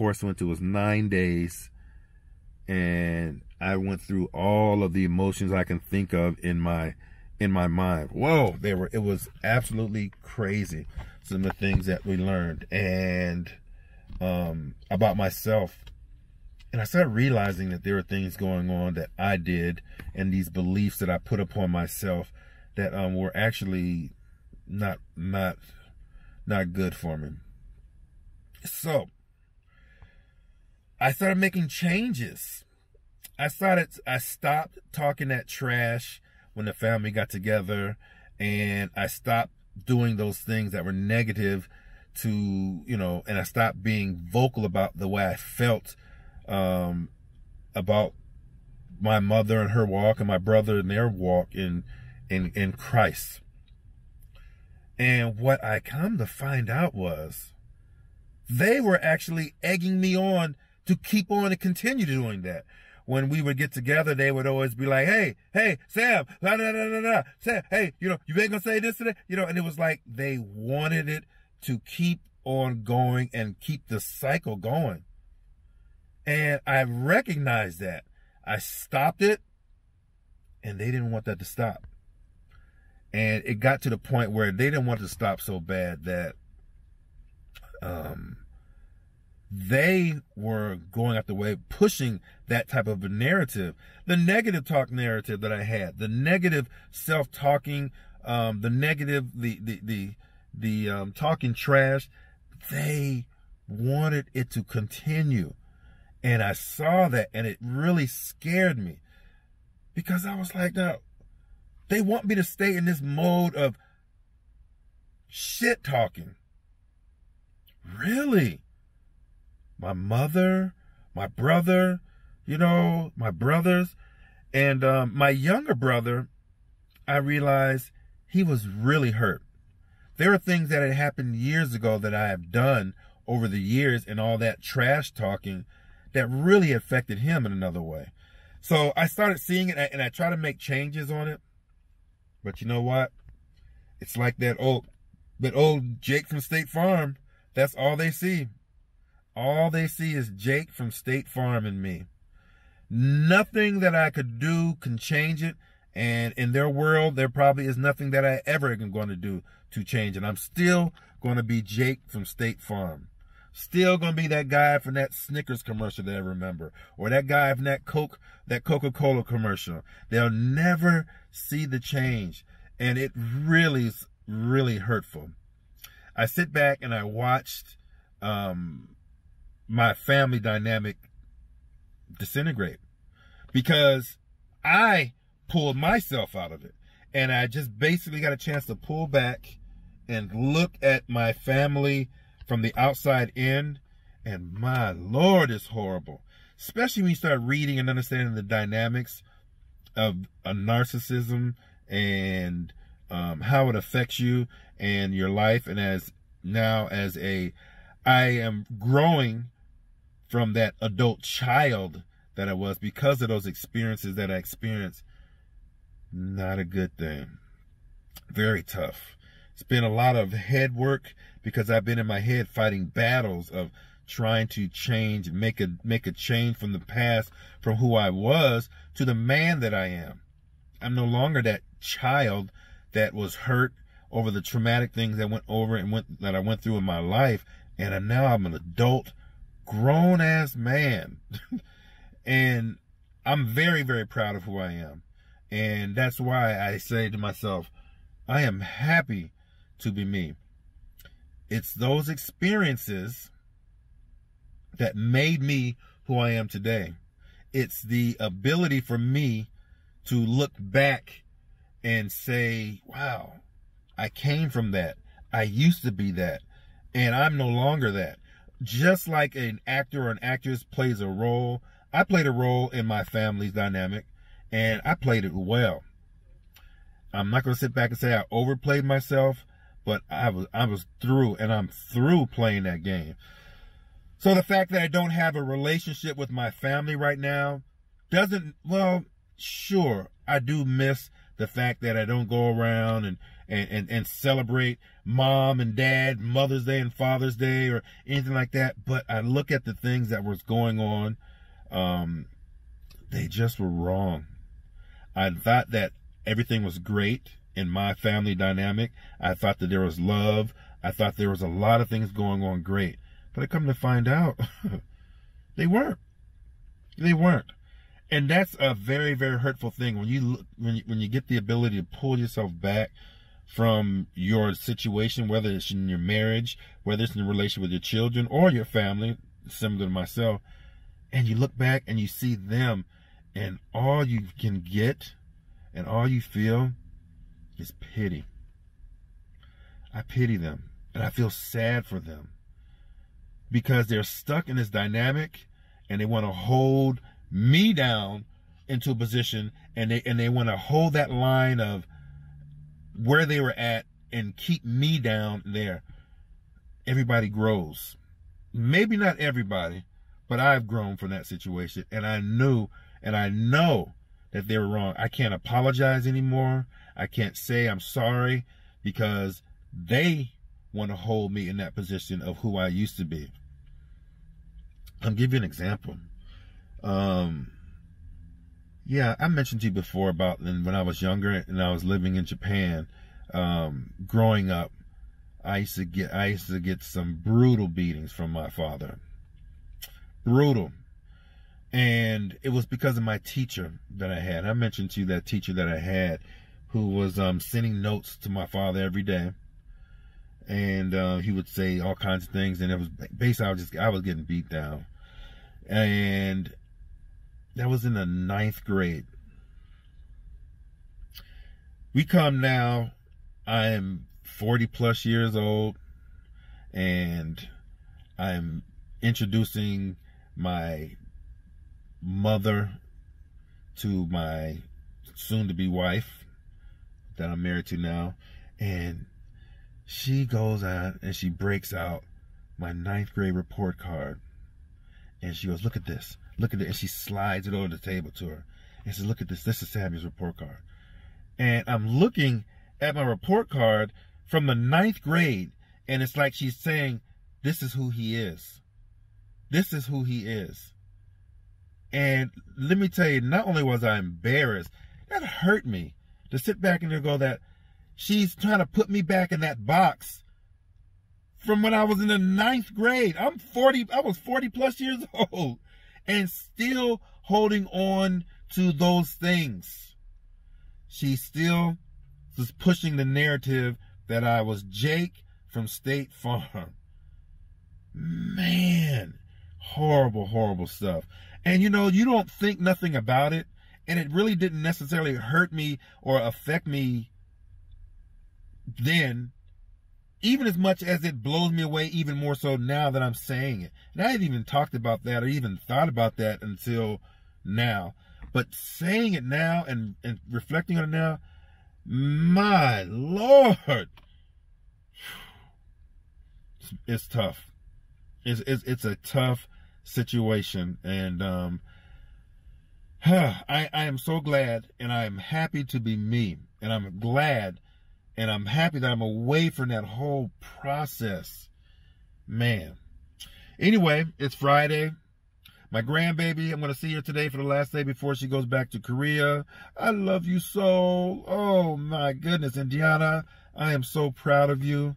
course I went to was 9 days, and I went through all of the emotions I can think of in my mind. Whoa, it was absolutely crazy. Some of the things that we learned and about myself. And I started realizing that there were things going on that I did and these beliefs that I put upon myself that were actually not good for me. So I started making changes. I stopped talking that trash when the family got together, and I stopped doing those things that were negative to, and I stopped being vocal about the way I felt about my mother and her walk and my brother and their walk in Christ. And what I come to find out was they were actually egging me on to keep on and continue doing that. When we would get together, they would always be like, hey, Sam, Sam, hey, you ain't gonna say this today, and it was like they wanted it to keep on going and keep the cycle going. And I recognized that. I stopped it, and they didn't want that to stop. And it got to the point where they didn't want it to stop so bad that they were going out the way, pushing that type of a narrative, the negative talk narrative that I had, the negative self-talking, the negative, the talking trash. They wanted it to continue. And I saw that, and it really scared me, because I was like, no, they want me to stay in this mode of shit talking. Really? My mother, my brother, my brothers, and my younger brother, I realized he was really hurt. There are things that had happened years ago that I have done over the years and all that trash talking that really affected him in another way. So I started seeing it, and I try to make changes on it. But you know what? It's like that old Jake from State Farm. That's all they see. All they see is Jake from State Farm in me. Nothing that I could do can change it. And in their world, there probably is nothing that I ever am going to do to change it. I'm still going to be Jake from State Farm. Still going to be that guy from that Snickers commercial that I remember. Or that guy from that Coca-Cola commercial. They'll never see the change. And it really is really hurtful. I sit back and I watched my family dynamic disintegrate, because I pulled myself out of it. And I just basically got a chance to pull back and look at my family from the outside in, and my Lord, it's horrible. Especially when you start reading and understanding the dynamics of a narcissism and how it affects you and your life. And I am growing from that adult child that I was because of those experiences that I experienced. Not a good thing. Very tough. It's been a lot of head work, because I've been in my head fighting battles of trying to change, make a change from the past, from who I was to the man that I am. I'm no longer that child that was hurt over the traumatic things that I went through in my life, and I'm an adult, grown ass man. And I'm very, very proud of who I am. And that's why I say to myself, I am happy to be me. It's those experiences that made me who I am today. It's the ability for me to look back and say, wow, I came from that. I used to be that, and I'm no longer that. Just like an actor or an actress plays a role, I played a role in my family's dynamic, and I played it well. I'm not going to sit back and say I overplayed myself, but I was through, and I'm through playing that game. So the fact that I don't have a relationship with my family right now doesn't, well, sure, I do miss the fact that I don't go around and celebrate Mom and Dad, Mother's Day and Father's Day or anything like that. But I look at the things that was going on. They just were wrong. I thought that everything was great in my family dynamic. I thought that there was love. I thought there was a lot of things going on great. But I come to find out, they weren't. They weren't. And that's a very, very hurtful thing. When you get the ability to pull yourself back from your situation, whether it's in your marriage, whether it's in a relation with your children or your family, similar to myself, and you look back and you see them, and all you can get and all you feel is pity. I pity them, and I feel sad for them because they're stuck in this dynamic, and they want to hold me down into a position, and they want to hold that line of where they were at and keep me down there. Everybody grows. Maybe not everybody, but I've grown from that situation, and I knew and I know that they were wrong. I can't apologize anymore. I can't say I'm sorry because they want to hold me in that position of who I used to be. I'll give you an example. Yeah, I mentioned to you before about when I was younger and I was living in Japan. Growing up, I used to get some brutal beatings from my father. Brutal. And it was because of my teacher that I had. I mentioned to you that teacher that I had who was sending notes to my father every day. And he would say all kinds of things, and it was basically I was getting beat down. And that was in the 9th grade. We come now, I am 40 plus years old, and I'm introducing my mother to my soon-to-be wife that I'm married to now, and she goes out and she breaks out my 9th grade report card, and she goes, look at this, and she slides it over the table to her and says, look at this is Sammy's report card. And I'm looking at my report card from the 9th grade, and it's like she's saying, this is who he is. This is who he is. And let me tell you, not only was I embarrassed, that hurt me to sit back and go that she's trying to put me back in that box from when I was in the 9th grade. I was 40 plus years old and still holding on to those things. She still was pushing the narrative that I was Jake from State Farm. Man, horrible, horrible stuff. And you know, you don't think nothing about it, and it really didn't necessarily hurt me or affect me then, even as much as it blows me away even more so now that I'm saying it. And I hadn't even talked about that or even thought about that until now. But saying it now and reflecting on it now, my Lord, it's tough. It's a tough situation, and I am so glad, and I am happy to be me, and I'm glad, and I'm happy that I'm away from that whole process, man. Anyway, it's Friday. My grandbaby, I'm going to see her today for the last day before she goes back to Korea. I love you so. Oh, my goodness. Indiana, I am so proud of you.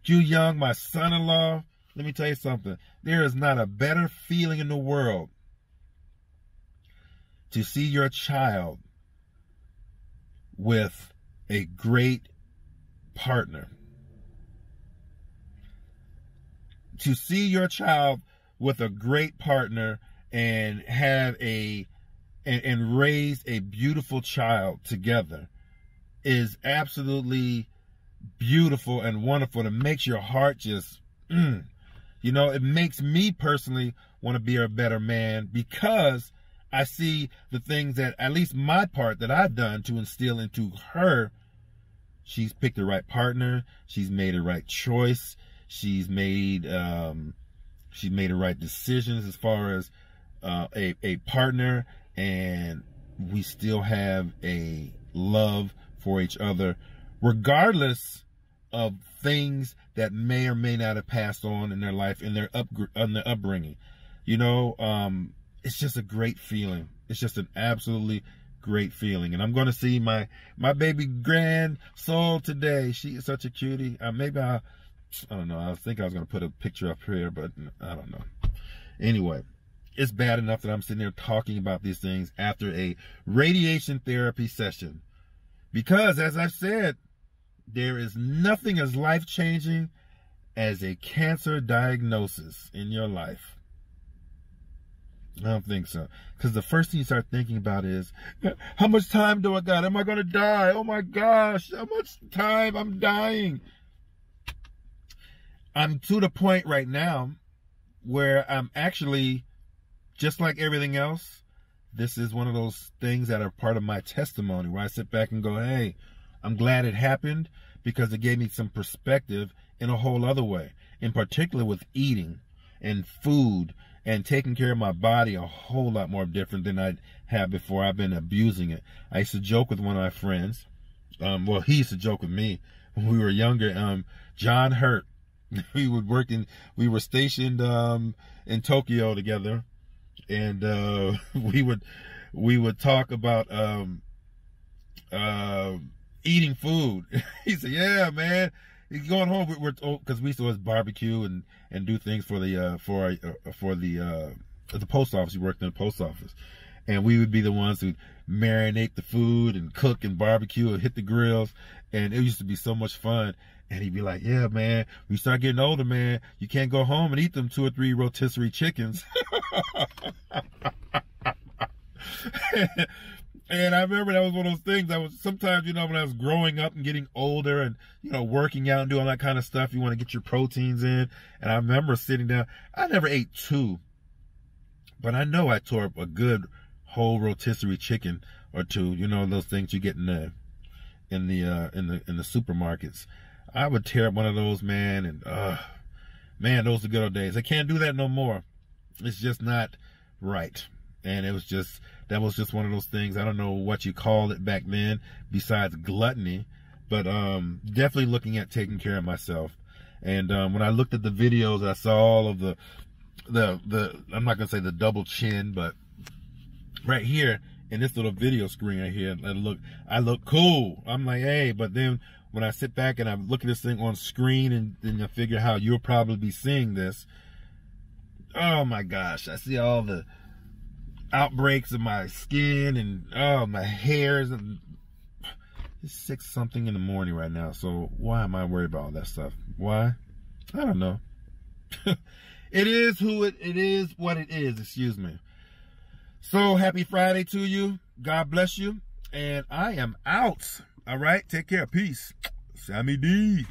Ju Young, my son-in-law, let me tell you something. There is not a better feeling in the world to see your child with a great partner. To see your child with a great partner and have and raise a beautiful child together is absolutely beautiful and wonderful. It makes your heart just, you know, it makes me personally want to be a better man because I see the things that, at least my part that I've done to instill into her. She's picked the right partner. She's made the right choice. She's made the right decisions as far as a partner, and we still have a love for each other, regardless of things that may or may not have passed on in their life, in their upbringing. You know, it's just a great feeling. It's just an absolutely great feeling. And I'm going to see my baby grand soul today. She is such a cutie. Maybe I don't know. I think I was going to put a picture up here, but I don't know. Anyway, it's bad enough that I'm sitting there talking about these things after a radiation therapy session. Because, as I've said, there is nothing as life-changing as a cancer diagnosis in your life. I don't think so. Because the first thing you start thinking about is, how much time do I got? Am I going to die? Oh my gosh, how much time? I'm dying. I'm to the point right now where I'm actually, just like everything else, this is one of those things that are part of my testimony, where I sit back and go, hey, I'm glad it happened because it gave me some perspective in a whole other way, in particular with eating and food and taking care of my body a whole lot more different than I had before. I've been abusing it. I used to joke with one of my friends. Well, he used to joke with me when we were younger. John Hurt. We were stationed in Tokyo together, and we would talk about eating food. He said, "Yeah, man, he's going home. Because we used to always barbecue and do things for the post office. He worked in the post office, and we would be the ones who marinate the food and cook and barbecue and hit the grills, and it used to be so much fun." And he'd be like, "Yeah, man, when you start getting older, man, you can't go home and eat them 2 or 3 rotisserie chickens." And I remember that was one of those things that was sometimes, you know, when I was growing up and getting older and, you know, working out and doing that kind of stuff, you want to get your proteins in. And I remember sitting down, I never ate 2, but I know I tore up a good whole rotisserie chicken or 2, you know, those things you get in the supermarkets. I would tear up one of those, man, and man, those are good old days. I can't do that no more. It's just not right. And that was just one of those things. I don't know what you called it back then besides gluttony, but definitely looking at taking care of myself. And when I looked at the videos, I saw all of the I'm not gonna say the double chin, but right here in this little video screen right here, I look cool. I'm like, hey, but then when I sit back and I look at this thing on screen, and then I figure how you'll probably be seeing this, oh my gosh, I see all the outbreaks of my skin and my hairs. And it's 6 something in the morning right now, so why am I worried about all that stuff? Why? I don't know. It is what it is, excuse me. So happy Friday to you. God bless you. And I am out. All right, take care. Peace. Sammy D.